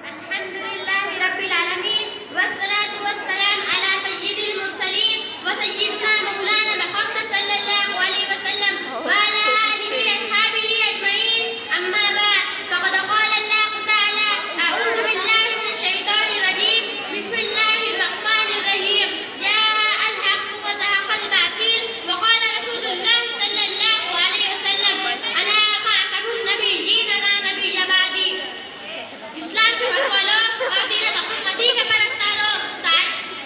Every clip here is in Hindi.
अल्हम्दुलिल्लाहि रब्बिल आलमीन वस्सलातु वस्सलाम अला सय्यिदिल मुरसलीन व सय्यिदुना मौलाना मुहम्मद सल्लल्लाहु अलैहि वसल्लम व अला आलिहि व अस्हाबिहि अजमईन अम्मा बाद फक़द क़ाल अल्लाहु तआला अऊज़ु बिल्लाहि मिनश शैतानिर रजीम बिस्मिल्लाहिर रहमानिर रहीम जाअल हक़्क़ु व ज़हक़ल बातिल व क़ाल रसूलुल्लाह सल्लल्लाहु अलैहि वसल्लम अना ख़ातमुन नबिय्यीन ला नबिय्य बादी। इस्लाम के वालों और दीन मोहम्मदी के परस्तारों,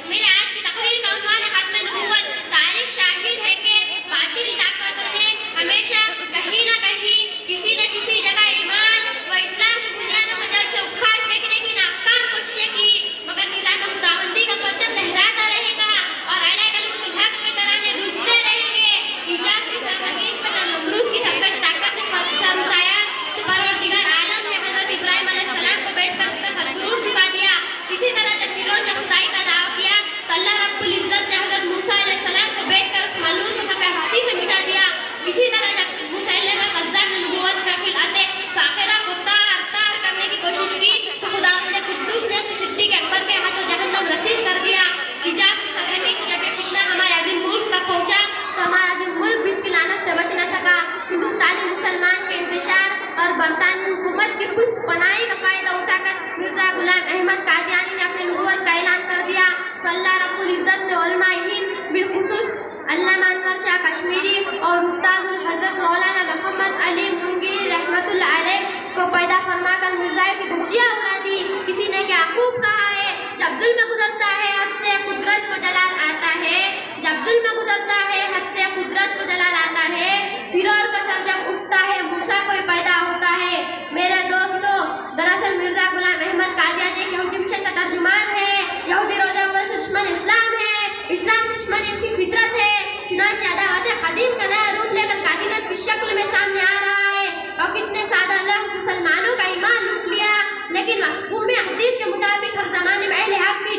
मेरे आज की तकरीर का उन्वान खत्म नबूवत तारीख शाहिद है कि बातिल ताकतों ने हमेशा कहीं न कहीं किसी न किसी जगह ईमान व इस्लाम की बुनियादों को जड़ से उखाड़ फेंकने की नाकाम कोशिशें की, मगर निज़ाम खुदाबंदी का परचम लहराता रहेगा और अला कलिमतुल हक़ की तरह गूंजते रहेंगे। हिजाज की सरजमीन पर नमरूद की सबकश ताकत ने फतह उठाया तो परवरदिगार आलम ने हज़रत इब्राहिम अलैहिस्सलाम को भेजकर उसका सतूर झुका दिया। इसी तरह जब फिरौन ने खुदाई का दावा किया तो अल्लाह रब्बुल इज्जत ने हज़रत मूसा अलैहिस्सलाम को भेजकर उस मलऊन को सफ़े हाथी से मिटा दिया। इसी तरह जब मुसैलमा कज़्ज़ाब ने नबूवत का खिलाते फाखिरा को तार करने की कोशिश की तो खुदावंद कुद्दूस ने उसे सिद्दीक़ अकबर के हाथों जहन्नम रसीद कर दिया। हिजाज की सरजमीन से जब ये फितना हमारे अज़ीम मुल्क तक पहुंचा तो हमारा अज़ीम मुल्क भी इसकी लानत से बच न सका। हिंदुस्तानी मुसलमान के इंतशार और बरतानवी हुकूमत की पुष्ट पनाही का फायदा उठाकर मिर्जा गुलाम अहमद कादियानी ने अपनी नबूवत का ऐलान कर दिया तो अल्लाह रब्बुल इज्जत ने उलमाए हिंद बिलखुसूस अल्लामा अनवर शाह कश्मीरी और उस्तादुल हज़रत मौलाना मोहम्मद अली मुंगरी रहमतुल्लाह अलैह को पैदा फरमाकर मिर्जाए की धज्जियां उड़ा दी। किसी ने क्या खूब कहा है, जब जुल्म गुजरता है हद से कुदरत को जलाल आता है, जब जुल्म गुजरता है हद से कुदरत को जलाल आता है, फिरौन का सर जब उठता है मूसा कोई पैदा होता है। मेरे दोस्तों, दरअसल मिर्जा गुलाम अहमद कादियानी एक यहूदी मिशन का तर्जुमान है। यहूदी रोज़े अव्वल से दुश्मन इस्लाम है, इस्लाम से दुश्मन इनकी फितरत है। चुनांचे अदावत कदीम का नया रूप लेकर कादियानियत की शक्ल में सामने आ रहा है और कितने सादा अल्लाह मुसलमानों का ईमान लूट लिया। लेकिन मफ़हूम हदीस के मुताबिक हर जमाने में अहले हक की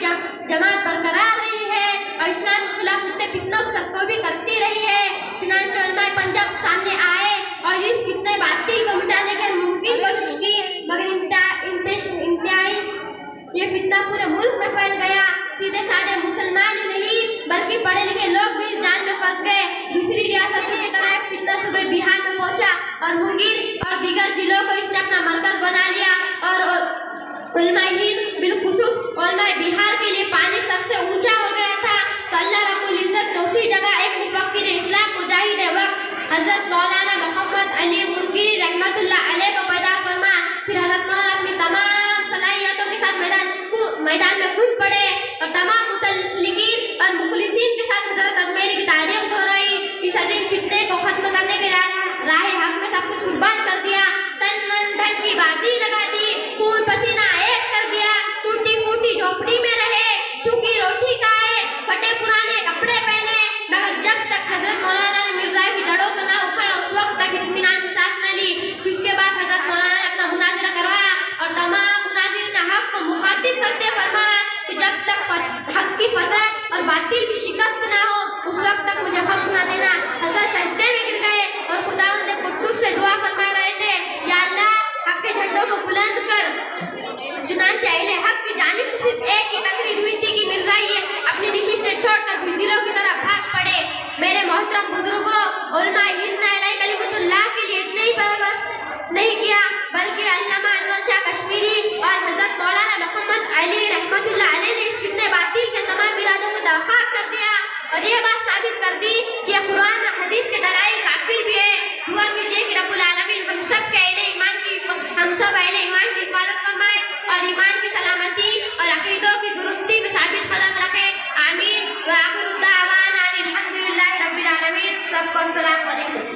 जमात बरकरार रही है और इस्लाम के खिलाफ उठते फितनों को सरकोबी करती रही है। चुनांचे उलमाए पंजाब सामने आए और इस फितने बातिल को मिटाने की मुमकिन कोशिश की, मगर इंतहाई ये फितना पूरे मुल्क में फैल गया। सीधे साधे मुसलमान ही नहीं बल्कि पढ़े लिखे लोग भी इस जाल में फंस गए। दूसरी रियासतों की तरह फितना सुबह बिहार में पहुंचा और मुंगेर और दीगर जिलों को इसने अपना मरकज बना लिया और उलमाए हिंद बिलखुसूस उलमाए बिहार के लिए पानी सबसे ऊंचा हो गया था। तो अल्लाह रब्बुल इज्जत ने उसी जगह एक मुफक्किर इस्लाम मुजाहिद वक्त हज़रत मौलाना मोहम्मद अली मुंगरी रहमतुल्लाह अलैह को पैदा फरमा। फिर हज़रत मौलाना अपनी तमाम सलाहियतों के साथ मैदान में कूद पड़े और तमाम मुतल्लिकीन और मुखलिसीन के साथ हज़रत अजमेरी की तारीफ हो रही। इस अजीम फितने को खत्म करने के राह हक में सब कुछ कुर्बान कर दिया, तन मन धन की बाजी लगा दी, खून पसीना एक कर दिया, टूटी फूटी झोपड़ी में रहे, सूखी रोटी खाए, फटे पुराने कपड़े पहने, मगर जब तक हज़रत मौलाना ने मिर्जा की जड़ों को ना उखाड़ा उस वक्त तक इत्मीनान की सांस न ली। इसके बाद हज़रत मौलाना ने अपना मुनाज़रा करवाया और तमाम मुनाज़िरीन हक को मुखातिब करते फरमाया कि जब तक हक की फतह और बातिल की शिकस्त ना हो उस वक्त तक मुझे खत्म न देना। हज़रत सजदे में गिर गए और खुदावंद कुद्दूस से दुआ फरमा रहे थे, या अल्लाह हक के झंडों को बुलंद कर। चुनांचे अहले हक की जानिब से सिर्फ एक ही तकरीर हुई थी कि मिर्जा ये अपनी नशिस्तें छोड़कर बुज़दिलों की तरफ भाग पड़े। मेरे मोहतरम बुजुर्गों, उलमाए हिंद ने अला कलिमतुल्लाह के लिए इतने ही बस नहीं किया बल्कि अल्लामा अनवर शाह कश्मीरी और हज़रत मौलाना मोहम्मद अली रहमतुल्लाह अलैह ने इस फितने बातिल के तमाम इरादों को दफाक कर दिया और ये बात साबित कर दी कि यह कुरान और हदीस के दलाइल काफिर भी है। दुआ कीजिए कि रब्बुल आलमीन हम सब अहले ईमान की हिफाजत फरमाए और ईमान की सलामती और अकीदों की दुरुस्ती में साबित कदम रखे। आमीन व आखिरु दावाना अल्हम्दुलिल्लाहि रब्बिल आलमीन। सबको अस्सलाम वालेकुम।